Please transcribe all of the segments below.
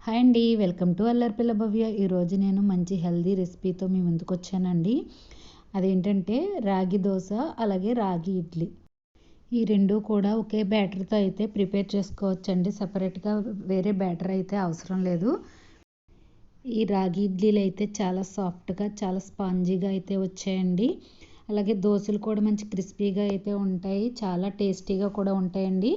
Hi అండి, welcome to అల్లరిపిల్ల భవ్య. ఈరోజు నేను మంచి హెల్దీ రెసిపీతో మీ ముందుకు వచ్చానండి. అదేంటంటే రాగి దోశ, అలాగే రాగి ఇడ్లీ. ఈ రెండు కూడా ఒకే బ్యాటర్తో అయితే ప్రిపేర్ చేసుకోవచ్చండి. సపరేట్గా వేరే బ్యాటర్ అయితే అవసరం లేదు. ఈ రాగి ఇడ్లీలు అయితే చాలా సాఫ్ట్గా, చాలా స్పాంజీగా అయితే వచ్చాయండి. అలాగే దోశలు కూడా మంచి క్రిస్పీగా అయితే ఉంటాయి, చాలా టేస్టీగా కూడా ఉంటాయండి.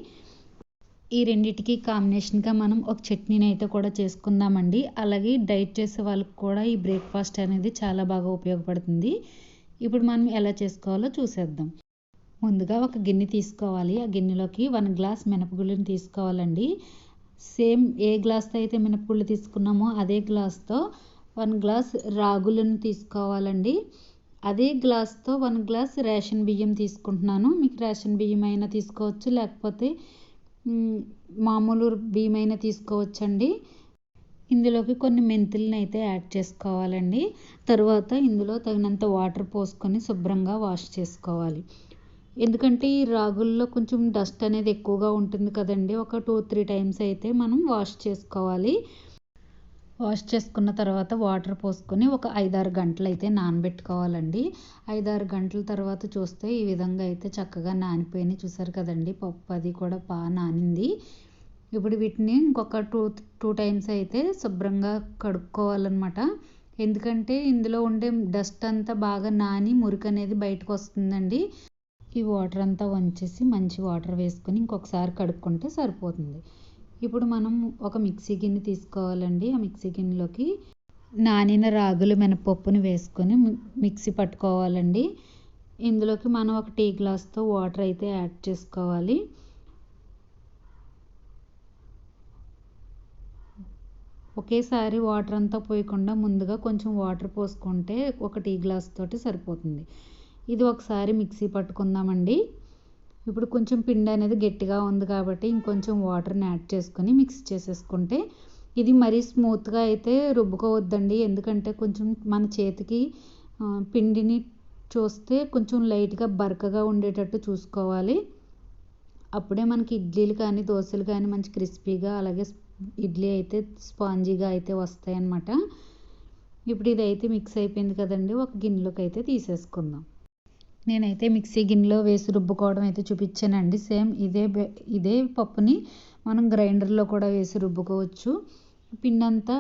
ఈ రెండిటికి కాంబినేషన్గా మనం ఒక చట్నీని అయితే కూడా చేసుకుందామండి. అలాగే డైట్ చేసే వాళ్ళకి కూడా ఈ బ్రేక్ఫాస్ట్ అనేది చాలా బాగా ఉపయోగపడుతుంది. ఇప్పుడు మనం ఎలా చేసుకోవాలో చూసేద్దాం. ముందుగా ఒక గిన్నె తీసుకోవాలి. ఆ గిన్నెలోకి 1 గ్లాస్ మినపగుళ్ళని తీసుకోవాలండి. సేమ్ ఏ గ్లాస్తో అయితే మినపగుళ్ళు తీసుకున్నామో అదే గ్లాస్తో 1 గ్లాస్ రాగులను తీసుకోవాలండి. అదే గ్లాస్తో 1 గ్లాస్ రేషన్ బియ్యం తీసుకుంటున్నాను. మీకు రేషన్ బియ్యం అయినా తీసుకోవచ్చు, లేకపోతే మామూలు బియ్యమైనా తీసుకోవచ్చండి. ఇందులోకి కొన్ని మెంతులను అయితే యాడ్ చేసుకోవాలండి. తర్వాత ఇందులో తగినంత వాటర్ పోసుకొని శుభ్రంగా వాష్ చేసుకోవాలి. ఎందుకంటే ఈ రాగుల్లో కొంచెం డస్ట్ అనేది ఎక్కువగా ఉంటుంది కదండి. ఒక 2-3 టైమ్స్ అయితే మనం వాష్ చేసుకోవాలి. వాష్ చేసుకున్న తర్వాత వాటర్ పోసుకొని ఒక 5-6 గంటలు అయితే నానబెట్టుకోవాలండి. 5-6 గంటల తర్వాత చూస్తే ఈ విధంగా అయితే చక్కగా నానిపోయినాయి. చూసారు కదండి, పప్పు అది కూడా బాగా నానింది. ఇప్పుడు వీటిని ఇంకొక టూ టైమ్స్ అయితే శుభ్రంగా కడుక్కోవాలన్నమాట. ఎందుకంటే ఇందులో ఉండే డస్ట్ అంతా బాగా నాని మురికి అనేది బయటకు వస్తుందండి. ఈ వాటర్ అంతా వంచేసి మంచి వాటర్ వేసుకొని ఇంకొకసారి కడుక్కుంటే సరిపోతుంది. ఇప్పుడు మనం ఒక మిక్సీ గిన్నె తీసుకోవాలండి. ఆ మిక్సీ గిన్నెలోకి నానిన రాగులు మినపప్పుని వేసుకొని మిక్సీ పట్టుకోవాలండి. ఇందులోకి మనం ఒక టీ గ్లాస్తో వాటర్ అయితే యాడ్ చేసుకోవాలి. ఒకేసారి వాటర్ అంతా పోయకుండా ముందుగా కొంచెం వాటర్ పోసుకుంటే ఒక టీ గ్లాస్ తోటి సరిపోతుంది. ఇది ఒకసారి మిక్సీ పట్టుకుందామండి. ఇప్పుడు కొంచెం పిండి అనేది గట్టిగా ఉంది కాబట్టి ఇంకొంచెం వాటర్ని యాడ్ చేసుకొని మిక్స్ చేసేసుకుంటే, ఇది మరీ స్మూత్గా అయితే రుబ్బుకోవద్దండి. ఎందుకంటే కొంచెం మన చేతికి పిండిని చూస్తే కొంచెం లైట్గా బరకగా ఉండేటట్టు చూసుకోవాలి. అప్పుడే మనకి ఇడ్లీలు కానీ దోశలు కానీ మంచి క్రిస్పీగా, అలాగే ఇడ్లీ అయితే స్పాంజీగా అయితే వస్తాయి అన్నమాట. ఇప్పుడు ఇదైతే మిక్స్ అయిపోయింది కదండి, ఒక గిన్నెలోకి అయితే తీసేసుకుందాం. నేనైతే మిక్సీ గిన్నెలో వేసి రుబ్బుకోవడం అయితే చూపించానండి. సేమ్ ఇదే పప్పుని మనం గ్రైండర్లో కూడా వేసి రుబ్బుకోవచ్చు. పిండి అంతా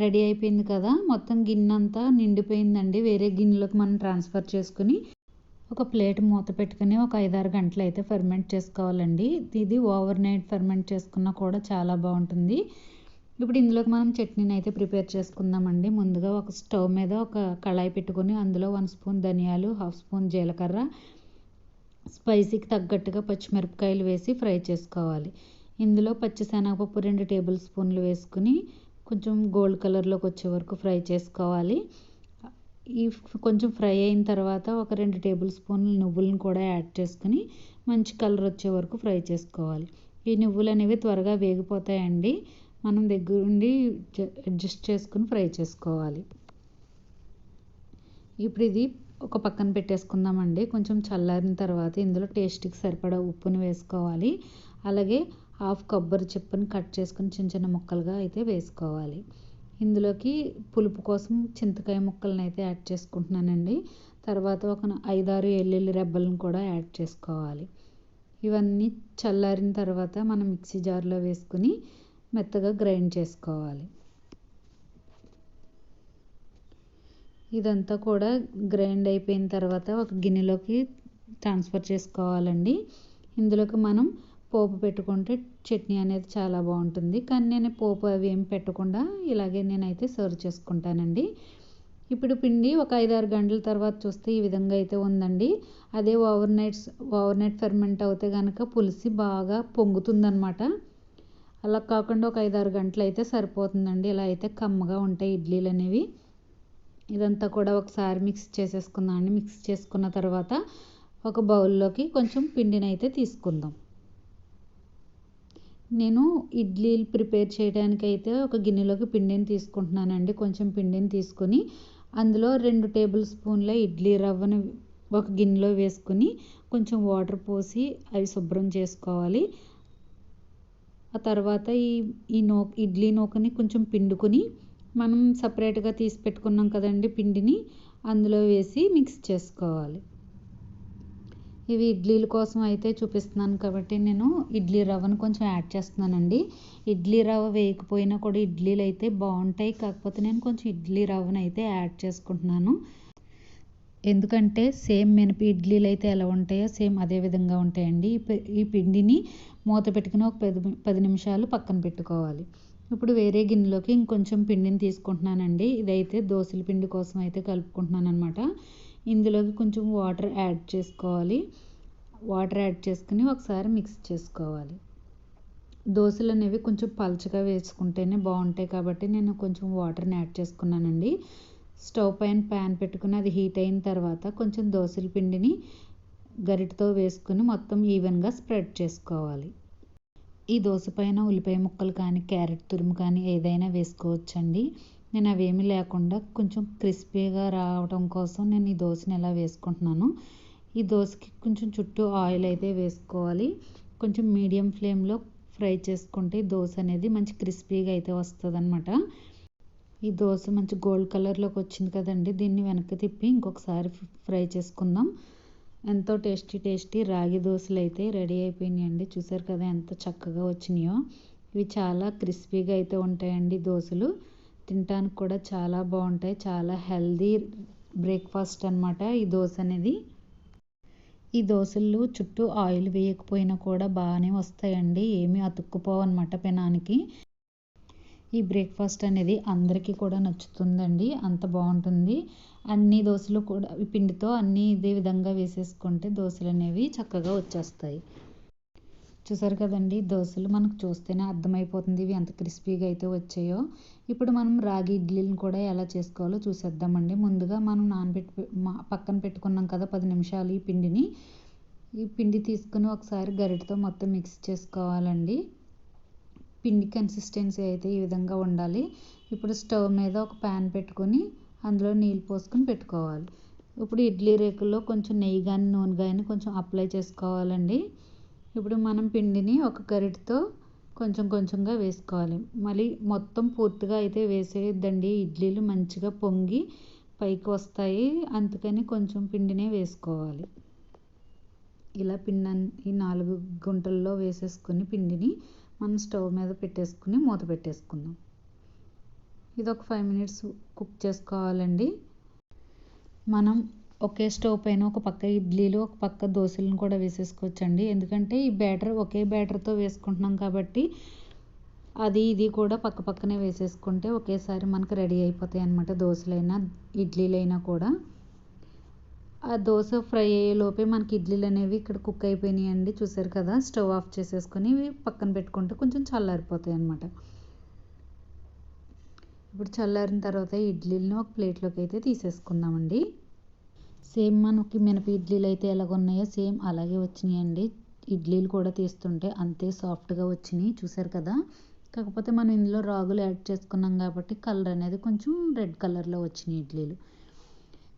రెడీ అయిపోయింది కదా, మొత్తం గిన్నె అంతా నిండిపోయిందండి. వేరే గిన్నెలోకి మనం ట్రాన్స్ఫర్ చేసుకుని ఒక ప్లేట్ మూత పెట్టుకుని ఒక 5-6 గంటలు అయితే ఫెర్మెంట్ చేసుకోవాలండి. ఇది ఓవర్ నైట్ ఫెర్మెంట్ చేసుకున్నా కూడా చాలా బాగుంటుంది. ఇప్పుడు ఇందులోకి మనం చట్నీని అయితే ప్రిపేర్ చేసుకుందామండి. ముందుగా ఒక స్టవ్ మీద ఒక కళాయి పెట్టుకొని అందులో 1 స్పూన్ ధనియాలు, 1/2 స్పూన్ జీలకర్ర, స్పైసీకి తగ్గట్టుగా పచ్చిమిరపకాయలు వేసి ఫ్రై చేసుకోవాలి. ఇందులో పచ్చిశనగపప్పు 2 టేబుల్ స్పూన్లు వేసుకుని కొంచెం గోల్డ్ కలర్లోకి వచ్చే వరకు ఫ్రై చేసుకోవాలి. ఈ కొంచెం ఫ్రై అయిన తర్వాత ఒక 2 టేబుల్ స్పూన్లు నువ్వులను కూడా యాడ్ చేసుకుని మంచి కలర్ వచ్చే వరకు ఫ్రై చేసుకోవాలి. ఈ నువ్వులు అనేవి త్వరగా వేగిపోతాయండి. మనం దగ్గరుండి అడ్జస్ట్ చేసుకుని ఫ్రై చేసుకోవాలి. ఇప్పుడు ఇది ఒక పక్కన పెట్టేసుకుందామండి. కొంచెం చల్లారిన తర్వాత ఇందులో టేస్ట్కి సరిపడా ఉప్పుని వేసుకోవాలి. అలాగే 1/2 కొబ్బరి చిప్పని కట్ చేసుకుని చిన్న చిన్న ముక్కలుగా అయితే వేసుకోవాలి. ఇందులోకి పులుపు కోసం చింతకాయ ముక్కలను అయితే యాడ్ చేసుకుంటున్నానండి. తర్వాత ఒక 5-6 వెల్లుల్లి రెబ్బలను కూడా యాడ్ చేసుకోవాలి. ఇవన్నీ చల్లారిన తర్వాత మనం మిక్సీ జార్లో వేసుకుని మెత్తగా గ్రైండ్ చేసుకోవాలి. ఇదంతా కూడా గ్రైండ్ అయిపోయిన తర్వాత ఒక గిన్నెలోకి ట్రాన్స్ఫర్ చేసుకోవాలండి. ఇందులోకి మనం పోపు పెట్టుకుంటే చట్నీ అనేది చాలా బాగుంటుంది. కానీ నేను పోపు అవి ఏం పెట్టకుండా ఇలాగే నేనైతే సర్వ్ చేసుకుంటానండి. ఇప్పుడు పిండి ఒక 5-6 గంటల తర్వాత చూస్తే ఈ విధంగా అయితే ఉందండి. అదే ఓవర్ నైట్ ఫెర్మెంట్ అవుతే కనుక పులిసి బాగా పొంగుతుందన్నమాట. అలా కాకుండా ఒక 5-6 గంటలు అయితే సరిపోతుందండి. ఇలా అయితే కమ్మగా ఉంటాయి ఇడ్లీలు అనేవి. ఇదంతా కూడా ఒకసారి మిక్స్ చేసేసుకుందామండి. మిక్స్ చేసుకున్న తర్వాత ఒక బౌల్లోకి కొంచెం పిండిని అయితే తీసుకుందాం. నేను ఇడ్లీలు ప్రిపేర్ చేయడానికి అయితే ఒక గిన్నెలోకి పిండిని తీసుకుంటున్నానండి. కొంచెం పిండిని తీసుకొని అందులో 2 టేబుల్ స్పూన్ల ఇడ్లీ రవ్వను ఒక గిన్నెలో వేసుకుని కొంచెం వాటర్ పోసి అవి శుభ్రం చేసుకోవాలి. ఆ తర్వాత ఈ ఇడ్లీ నూకని కొంచెం పిండుకొని మనం సపరేట్గా తీసి పెట్టుకున్నాం కదండి పిండిని, అందులో వేసి మిక్స్ చేసుకోవాలి. ఇవి ఇడ్లీల కోసం అయితే చూపిస్తున్నాను కాబట్టి నేను ఇడ్లీ రవ్వను కొంచెం యాడ్ చేస్తున్నానండి. ఇడ్లీ రవ్వ వేయకపోయినా కూడా ఇడ్లీలు అయితే బాగుంటాయి, కాకపోతే నేను కొంచెం ఇడ్లీ రవ్వను అయితే యాడ్ చేసుకుంటున్నాను. ఎందుకంటే సేమ్ మినప ఇడ్లీలు అయితే ఎలా ఉంటాయో సేమ్ అదే విధంగా ఉంటాయండి. ఈ పిండిని మూత పెట్టుకుని ఒక 10 నిమిషాలు పక్కన పెట్టుకోవాలి. ఇప్పుడు వేరే గిన్నెలోకి ఇంకొంచెం పిండిని తీసుకుంటున్నానండి. ఇదైతే దోశల పిండి కోసం అయితే కలుపుకుంటున్నాను అనమాట. ఇందులోకి కొంచెం వాటర్ యాడ్ చేసుకోవాలి. వాటర్ యాడ్ చేసుకుని ఒకసారి మిక్స్ చేసుకోవాలి. దోశలు అనేవి కొంచెం పలచగా వేసుకుంటేనే బాగుంటాయి కాబట్టి నేను కొంచెం వాటర్ని యాడ్ చేసుకున్నానండి. స్టవ్ పైన ప్యాన్ పెట్టుకుని అది హీట్ అయిన తర్వాత కొంచెం దోశల పిండిని గరిటతో వేసుకుని మొత్తం ఈవెన్గా స్ప్రెడ్ చేసుకోవాలి. ఈ దోశ పైన ఉల్లిపాయ ముక్కలు కానీ క్యారెట్ తురుము కానీ ఏదైనా వేసుకోవచ్చండి. నేను అవేమీ లేకుండా కొంచెం క్రిస్పీగా రావడం కోసం నేను ఈ దోశని ఎలా వేసుకుంటున్నాను. ఈ దోశకి కొంచెం చుట్టూ ఆయిల్ అయితే వేసుకోవాలి. కొంచెం మీడియం ఫ్లేమ్లో ఫ్రై చేసుకుంటే దోశ అనేది మంచి క్రిస్పీగా అయితే వస్తుంది అనమాట. ఈ దోశ మంచి గోల్డ్ కలర్లోకి వచ్చింది కదండి, దీన్ని వెనక్కి తిప్పి ఇంకొకసారి ఫ్రై చేసుకుందాం. ఎంతో టేస్టీ రాగి దోశలు అయితే రెడీ అయిపోయినాయండి. చూసారు కదా ఎంత చక్కగా వచ్చినాయో. ఇవి చాలా క్రిస్పీగా అయితే ఉంటాయండి దోశలు. తినడానికి కూడా చాలా బాగుంటాయి. చాలా హెల్దీ బ్రేక్ఫాస్ట్ అనమాట ఈ దోశ అనేది. ఈ దోశలు చుట్టూ ఆయిల్ వేయకపోయినా కూడా బాగానే వస్తాయండి, ఏమీ అతుక్కుపోవన్నమాట పెనానికి. ఈ బ్రేక్ఫాస్ట్ అనేది అందరికీ కూడా నచ్చుతుందండి, అంత బాగుంటుంది. అన్ని దోశలు కూడా ఈ పిండితో అన్నీ ఇదే విధంగా వేసేసుకుంటే దోశలు అనేవి చక్కగా వచ్చేస్తాయి. చూసారు కదండి, దోశలు మనకు చూస్తేనే అర్థమైపోతుంది ఇవి ఎంత క్రిస్పీగా అయితే వచ్చాయో. ఇప్పుడు మనం రాగి ఇడ్లీలను కూడా ఎలా చేసుకోవాలో చూసేద్దామండి. ముందుగా మనం పక్కన పెట్టుకున్నాం కదా 10 నిమిషాలు ఈ పిండి తీసుకుని ఒకసారి గరిటతో మొత్తం మిక్స్ చేసుకోవాలండి. పిండి కన్సిస్టెన్సీ అయితే ఈ విధంగా ఉండాలి. ఇప్పుడు స్టవ్ మీద ఒక ప్యాన్ పెట్టుకొని అందులో నీళ్ళు పోసుకొని పెట్టుకోవాలి. ఇప్పుడు ఇడ్లీ రేకుల్లో కొంచెం నెయ్యి కానీ నూనె కానీ కొంచెం అప్లై చేసుకోవాలండి. ఇప్పుడు మనం పిండిని ఒక గరిటతో కొంచెంగా వేసుకోవాలి. మళ్ళీ మొత్తం పూర్తిగా అయితే వేసేయద్దండి, ఇడ్లీలు మంచిగా పొంగి పైకి వస్తాయి, అందుకని కొంచెం పిండినే వేసుకోవాలి. ఇలా ఈ 4 గుంటల్లో వేసేసుకుని పిండిని మనం స్టవ్ మీద పెట్టేసుకుని మూత పెట్టేసుకుందాం. ఇది ఒక 5 మినిట్స్ కుక్ చేసుకోవాలండి. మనం ఒకే స్టవ్ పైన ఒక పక్క ఇడ్లీలు ఒక పక్క దోశలను కూడా వేసేసుకోవచ్చండి. ఎందుకంటే ఈ ఒకే బ్యాటర్తో వేసుకుంటున్నాం కాబట్టి ఇది కూడా పక్క పక్కనే వేసేసుకుంటే ఒకేసారి మనకు రెడీ అయిపోతాయి అన్నమాట. దోశలైనా ఇడ్లీలైనా కూడా. ఆ దోశ ఫ్రై అయ్యేలోపే మనకి ఇడ్లీలు అనేవి ఇక్కడ కుక్ అయిపోయినాయండి. చూసారు కదా, స్టవ్ ఆఫ్ చేసేసుకొని పక్కన పెట్టుకుంటే కొంచెం చల్లారిపోతాయి అన్నమాట. ఇప్పుడు చల్లారిన తర్వాత ఇడ్లీలను ఒక ప్లేట్లోకి అయితే తీసేసుకుందామండి. సేమ్ మనకి మినప ఇడ్లీలు అయితే ఎలాగ ఉన్నాయో సేమ్ అలాగే వచ్చినాయండి. ఇడ్లీలు కూడా తీస్తుంటే అంతే సాఫ్ట్గా వచ్చినాయి, చూసారు కదా. కాకపోతే మనం ఇందులో రాగులు యాడ్ చేసుకున్నాం కాబట్టి కలర్ అనేది కొంచెం రెడ్ కలర్లో వచ్చినాయి ఇడ్లీలు.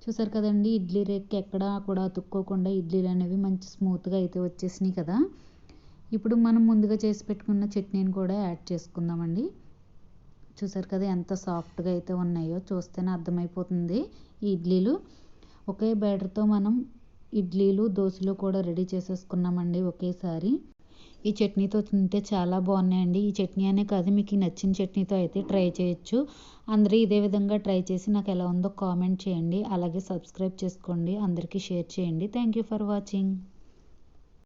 చూసారు కదండి, ఇడ్లీ రేక్కి ఎక్కడా కూడా అతుక్కోకుండా ఇడ్లీలు అనేవి మంచి స్మూత్గా అయితే వచ్చేసినాయి కదా. ఇప్పుడు మనం ముందుగా చేసి పెట్టుకున్న చట్నీని కూడా యాడ్ చేసుకుందామండి. చూసారు కదా ఎంత సాఫ్ట్గా అయితే ఉన్నాయో, చూస్తేనే అర్థమైపోతుంది. ఈ ఇడ్లీలు ఒకే బ్యాటర్తో మనం ఇడ్లీలు దోశలు కూడా రెడీ చేసేసుకున్నామండి ఒకేసారి. ఈ చట్నీతో తింటే చాలా బాగున్నాయండి. ఈ చట్నీ అనే కాదు, మీకు నచ్చిన చట్నీతో అయితే ట్రై చేయొచ్చు. అందరూ ఇదే విధంగా ట్రై చేసి నాకు ఎలా ఉందో కామెంట్ చేయండి. అలాగే సబ్స్క్రైబ్ చేసుకోండి, అందరికీ షేర్ చేయండి. Thank you for watching.